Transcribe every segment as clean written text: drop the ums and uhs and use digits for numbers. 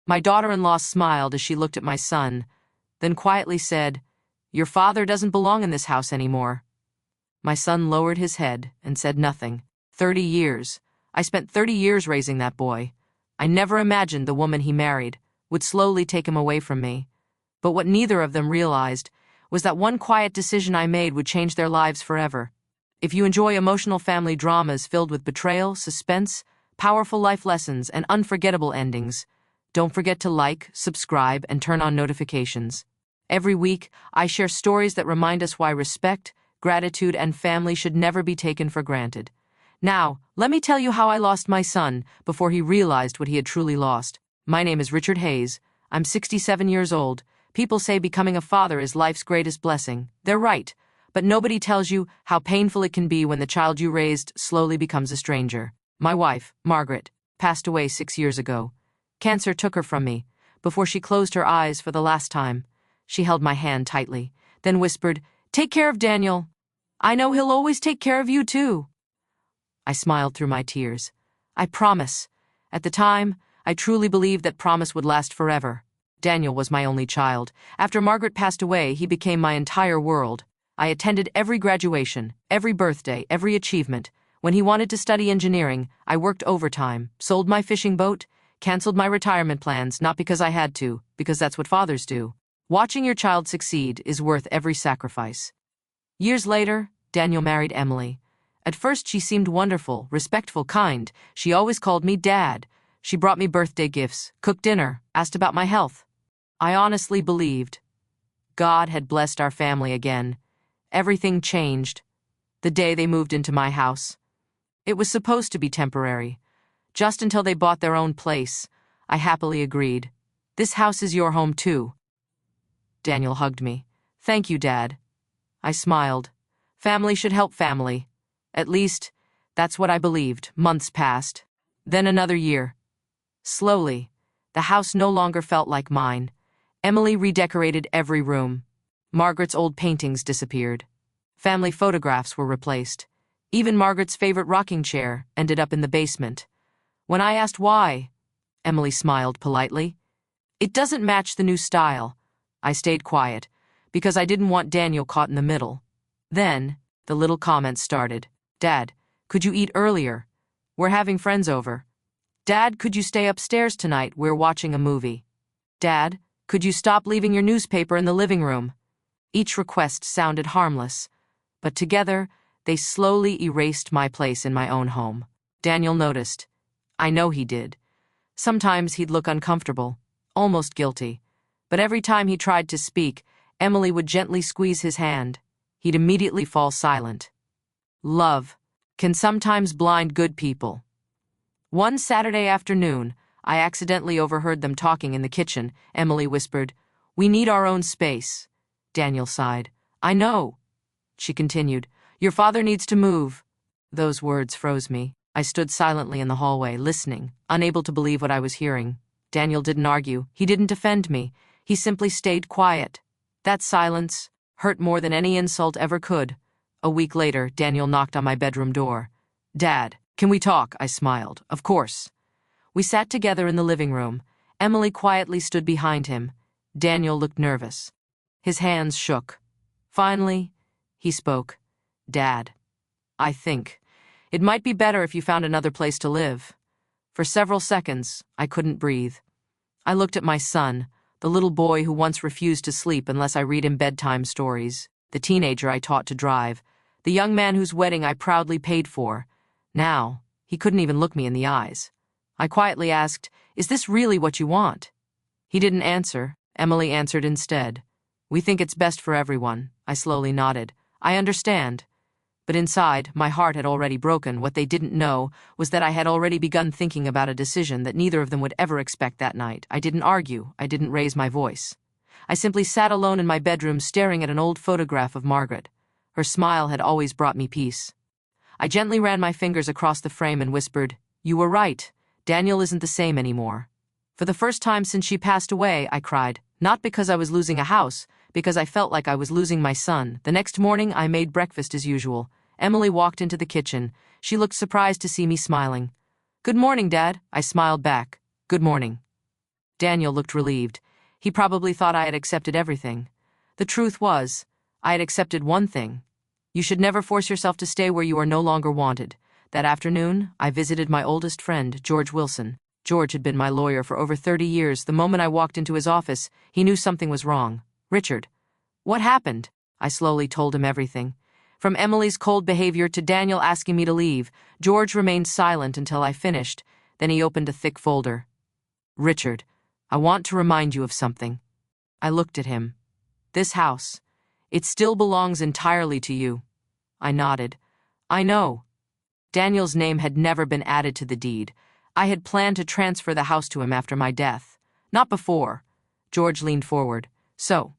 My daughter-in-law smiled as she looked at my son, then quietly said, "Your father doesn't belong in this house anymore." My son lowered his head and said nothing. 30 years. I spent 30 years raising that boy. I never imagined the woman he married would slowly take him away from me. But what neither of them realized was that one quiet decision I made would change their lives forever. If you enjoy emotional family dramas filled with betrayal, suspense, powerful life lessons, and unforgettable endings, don't forget to like, subscribe, and turn on notifications. Every week, I share stories that remind us why respect, gratitude, and family should never be taken for granted. Now, let me tell you how I lost my son before he realized what he had truly lost. My name is Richard Hayes. I'm 67 years old. People say becoming a father is life's greatest blessing. They're right, but nobody tells you how painful it can be when the child you raised slowly becomes a stranger. My wife, Margaret, passed away 6 years ago. Cancer took her from me. Before she closed her eyes for the last time, she held my hand tightly, then whispered, "Take care of Daniel. I know he'll always take care of you too." I smiled through my tears. I promise. At the time, I truly believed that promise would last forever. Daniel was my only child. After Margaret passed away, he became my entire world. I attended every graduation, every birthday, every achievement. When he wanted to study engineering, I worked overtime, sold my fishing boat, canceled my retirement plans, not because I had to, because that's what fathers do. Watching your child succeed is worth every sacrifice. Years later, Daniel married Emily. At first, she seemed wonderful, respectful, kind. She always called me Dad. She brought me birthday gifts, cooked dinner, asked about my health. I honestly believed God had blessed our family again. Everything changed the day they moved into my house. It was supposed to be temporary. Just until they bought their own place, I happily agreed. "This house is your home too." Daniel hugged me. "Thank you, Dad." I smiled. Family should help family. At least, that's what I believed. Months passed. Then another year. Slowly, the house no longer felt like mine. Emily redecorated every room. Margaret's old paintings disappeared. Family photographs were replaced. Even Margaret's favorite rocking chair ended up in the basement. When I asked why, Emily smiled politely. "It doesn't match the new style." I stayed quiet, because I didn't want Daniel caught in the middle. Then, the little comments started. "Dad, could you eat earlier? We're having friends over." "Dad, could you stay upstairs tonight? We're watching a movie." "Dad, could you stop leaving your newspaper in the living room?" Each request sounded harmless, but together, they slowly erased my place in my own home. Daniel noticed. I know he did. Sometimes he'd look uncomfortable, almost guilty. But every time he tried to speak, Emily would gently squeeze his hand. He'd immediately fall silent. Love can sometimes blind good people. One Saturday afternoon, I accidentally overheard them talking in the kitchen. Emily whispered, "We need our own space." Daniel sighed. "I know." She continued, "Your father needs to move." Those words froze me. I stood silently in the hallway, listening, unable to believe what I was hearing. Daniel didn't argue. He didn't defend me. He simply stayed quiet. That silence hurt more than any insult ever could. A week later, Daniel knocked on my bedroom door. "Dad, can we talk?" I smiled. "Of course." We sat together in the living room. Emily quietly stood behind him. Daniel looked nervous. His hands shook. Finally, he spoke. "Dad, I think it might be better if you found another place to live." For several seconds, I couldn't breathe. I looked at my son, the little boy who once refused to sleep unless I read him bedtime stories, the teenager I taught to drive, the young man whose wedding I proudly paid for. Now, he couldn't even look me in the eyes. I quietly asked, "Is this really what you want?" He didn't answer. Emily answered instead. "We think it's best for everyone." I slowly nodded. "I understand." But inside, my heart had already broken. What they didn't know was that I had already begun thinking about a decision that neither of them would ever expect that night. I didn't argue. I didn't raise my voice. I simply sat alone in my bedroom staring at an old photograph of Margaret. Her smile had always brought me peace. I gently ran my fingers across the frame and whispered, "You were right. Daniel isn't the same anymore." For the first time since she passed away, I cried, not because I was losing a house, because I felt like I was losing my son. The next morning, I made breakfast as usual. Emily walked into the kitchen. She looked surprised to see me smiling. "Good morning, Dad." I smiled back. "Good morning." Daniel looked relieved. He probably thought I had accepted everything. The truth was, I had accepted one thing. You should never force yourself to stay where you are no longer wanted. That afternoon, I visited my oldest friend, George Wilson. George had been my lawyer for over 30 years. The moment I walked into his office, he knew something was wrong. "Richard, what happened?" I slowly told him everything. From Emily's cold behavior to Daniel asking me to leave, George remained silent until I finished. Then he opened a thick folder. "Richard, I want to remind you of something." I looked at him. "This house, it still belongs entirely to you." I nodded. "I know." Daniel's name had never been added to the deed. I had planned to transfer the house to him after my death. Not before. George leaned forward. "So,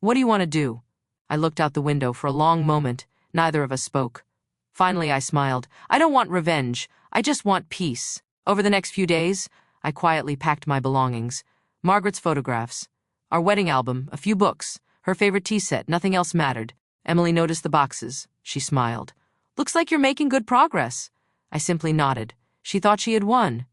what do you want to do?" I looked out the window for a long moment. Neither of us spoke. Finally, I smiled. "I don't want revenge. I just want peace." Over the next few days, I quietly packed my belongings. Margaret's photographs, our wedding album, a few books, her favorite tea set, nothing else mattered. Emily noticed the boxes. She smiled. "Looks like you're making good progress." I simply nodded. She thought she had won.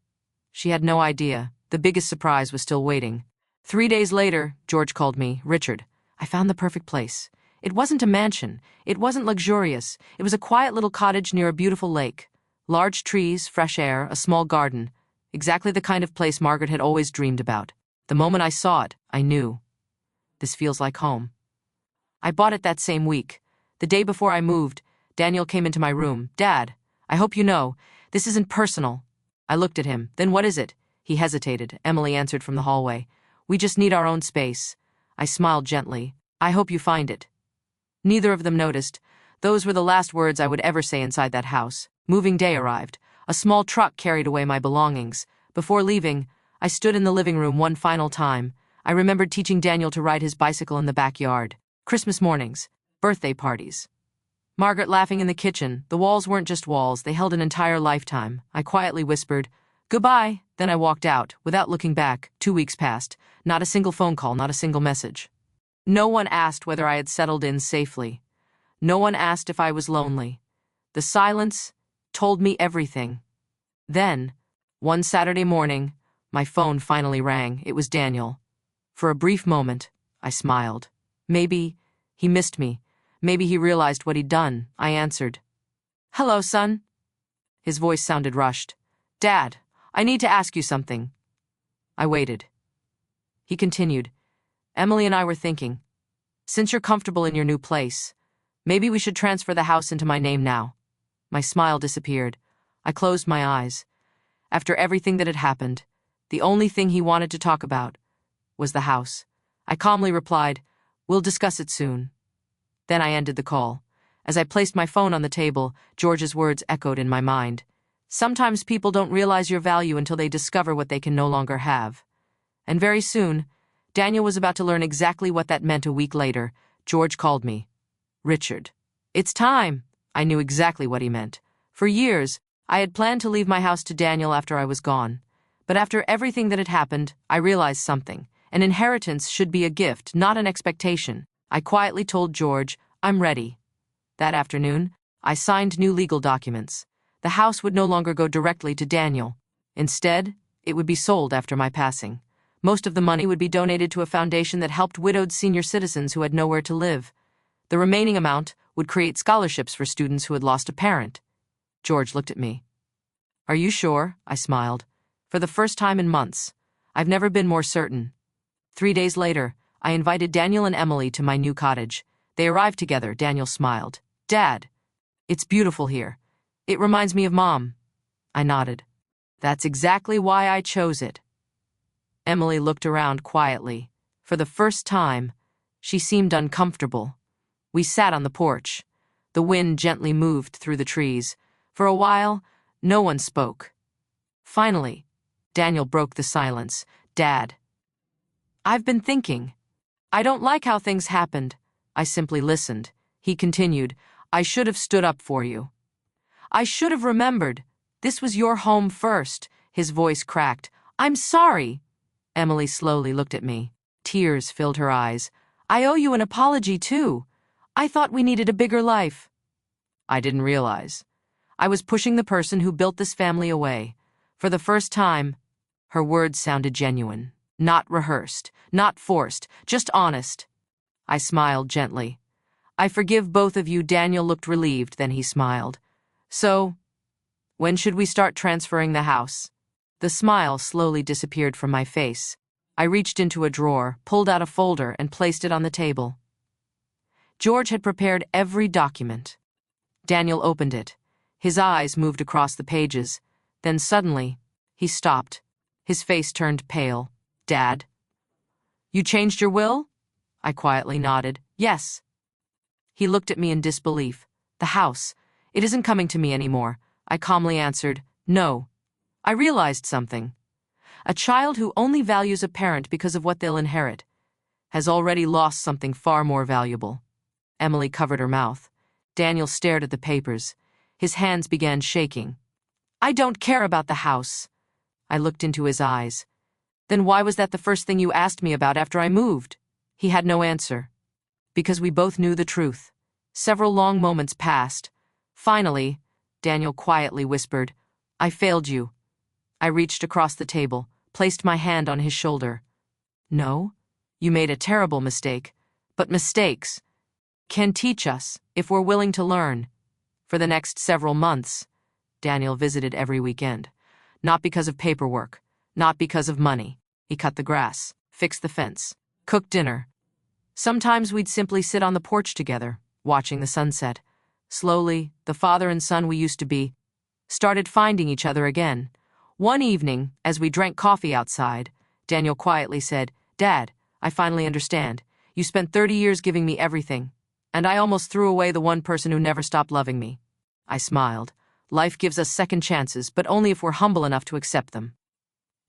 She had no idea. The biggest surprise was still waiting. 3 days later, George called me. "Richard, I found the perfect place." It wasn't a mansion. It wasn't luxurious. It was a quiet little cottage near a beautiful lake. Large trees, fresh air, a small garden. Exactly the kind of place Margaret had always dreamed about. The moment I saw it, I knew. This feels like home. I bought it that same week. The day before I moved, Daniel came into my room. "Dad, I hope you know, this isn't personal." I looked at him. "Then what is it?" He hesitated. Emily answered from the hallway. "We just need our own space." I smiled gently. "I hope you find it." Neither of them noticed. Those were the last words I would ever say inside that house. Moving day arrived. A small truck carried away my belongings. Before leaving, I stood in the living room one final time. I remembered teaching Daniel to ride his bicycle in the backyard. Christmas mornings. Birthday parties. Margaret laughing in the kitchen. The walls weren't just walls, they held an entire lifetime. I quietly whispered, "Goodbye." Then I walked out, without looking back. 2 weeks passed. Not a single phone call, not a single message. No one asked whether I had settled in safely. No one asked if I was lonely. The silence told me everything. Then, one Saturday morning, my phone finally rang. It was Daniel. For a brief moment, I smiled. Maybe he missed me. Maybe he realized what he'd done. I answered. "Hello, son." His voice sounded rushed. "Dad, I need to ask you something." I waited. He continued. "Emily and I were thinking, since you're comfortable in your new place, maybe we should transfer the house into my name now." My smile disappeared. I closed my eyes. After everything that had happened, the only thing he wanted to talk about was the house. I calmly replied, "We'll discuss it soon." Then I ended the call. As I placed my phone on the table, George's words echoed in my mind. Sometimes people don't realize your value until they discover what they can no longer have. And very soon, Daniel was about to learn exactly what that meant. A week later, George called me. "Richard, it's time." I knew exactly what he meant. For years, I had planned to leave my house to Daniel after I was gone. But after everything that had happened, I realized something. An inheritance should be a gift, not an expectation. I quietly told George, "I'm ready." That afternoon, I signed new legal documents. The house would no longer go directly to Daniel. Instead, it would be sold after my passing. Most of the money would be donated to a foundation that helped widowed senior citizens who had nowhere to live. The remaining amount would create scholarships for students who had lost a parent. George looked at me. "Are you sure?" I smiled. For the first time in months, I've never been more certain. 3 days later, I invited Daniel and Emily to my new cottage. They arrived together. Daniel smiled. "Dad, it's beautiful here. It reminds me of Mom." I nodded. "That's exactly why I chose it." Emily looked around quietly. For the first time, she seemed uncomfortable. We sat on the porch. The wind gently moved through the trees. For a while, no one spoke. Finally, Daniel broke the silence. "Dad, I've been thinking. I don't like how things happened." I simply listened. He continued, "I should have stood up for you. I should have remembered. This was your home first." His voice cracked. "I'm sorry." Emily slowly looked at me. Tears filled her eyes. "I owe you an apology, too. I thought we needed a bigger life." I didn't realize. I was pushing the person who built this family away. For the first time, her words sounded genuine. Not rehearsed, not forced, just honest. I smiled gently. I forgive both of you. Daniel looked relieved, then he smiled. So, when should we start transferring the house? The smile slowly disappeared from my face. I reached into a drawer, pulled out a folder, and placed it on the table. George had prepared every document. Daniel opened it. His eyes moved across the pages. Then suddenly, he stopped. His face turned pale. Dad? You changed your will? I quietly nodded. Yes. He looked at me in disbelief. The house. It isn't coming to me anymore. I calmly answered, no. I realized something. A child who only values a parent because of what they'll inherit has already lost something far more valuable. Emily covered her mouth. Daniel stared at the papers. His hands began shaking. I don't care about the house. I looked into his eyes. Then why was that the first thing you asked me about after I moved? He had no answer. Because we both knew the truth. Several long moments passed. Finally, Daniel quietly whispered, I failed you. I reached across the table, placed my hand on his shoulder. No, you made a terrible mistake. But mistakes can teach us if we're willing to learn. For the next several months, Daniel visited every weekend. Not because of paperwork, not because of money. He cut the grass, fixed the fence, cooked dinner. Sometimes we'd simply sit on the porch together, watching the sunset. Slowly, the father and son we used to be started finding each other again. One evening, as we drank coffee outside, Daniel quietly said, Dad, I finally understand. You spent 30 years giving me everything, and I almost threw away the one person who never stopped loving me. I smiled. Life gives us second chances, but only if we're humble enough to accept them.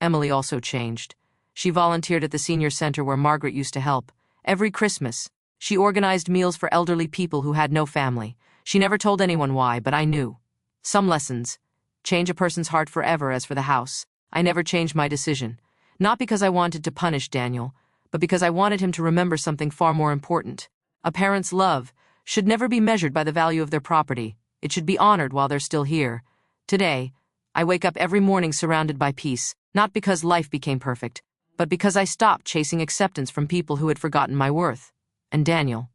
Emily also changed. She volunteered at the senior center where Margaret used to help. Every Christmas, she organized meals for elderly people who had no family. She never told anyone why, but I knew. Some lessons change a person's heart forever. As for the house, I never changed my decision. Not because I wanted to punish Daniel, but because I wanted him to remember something far more important. A parent's love should never be measured by the value of their property. It should be honored while they're still here. Today, I wake up every morning surrounded by peace, not because life became perfect, but because I stopped chasing acceptance from people who had forgotten my worth. And Daniel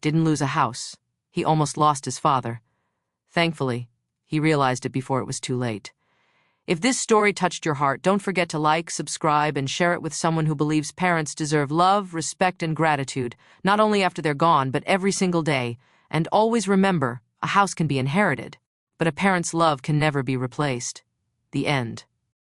didn't lose a house. He almost lost his father. Thankfully, he realized it before it was too late. If this story touched your heart, don't forget to like, subscribe, and share it with someone who believes parents deserve love, respect, and gratitude, not only after they're gone, but every single day. And always remember, a house can be inherited, but a parent's love can never be replaced. The end.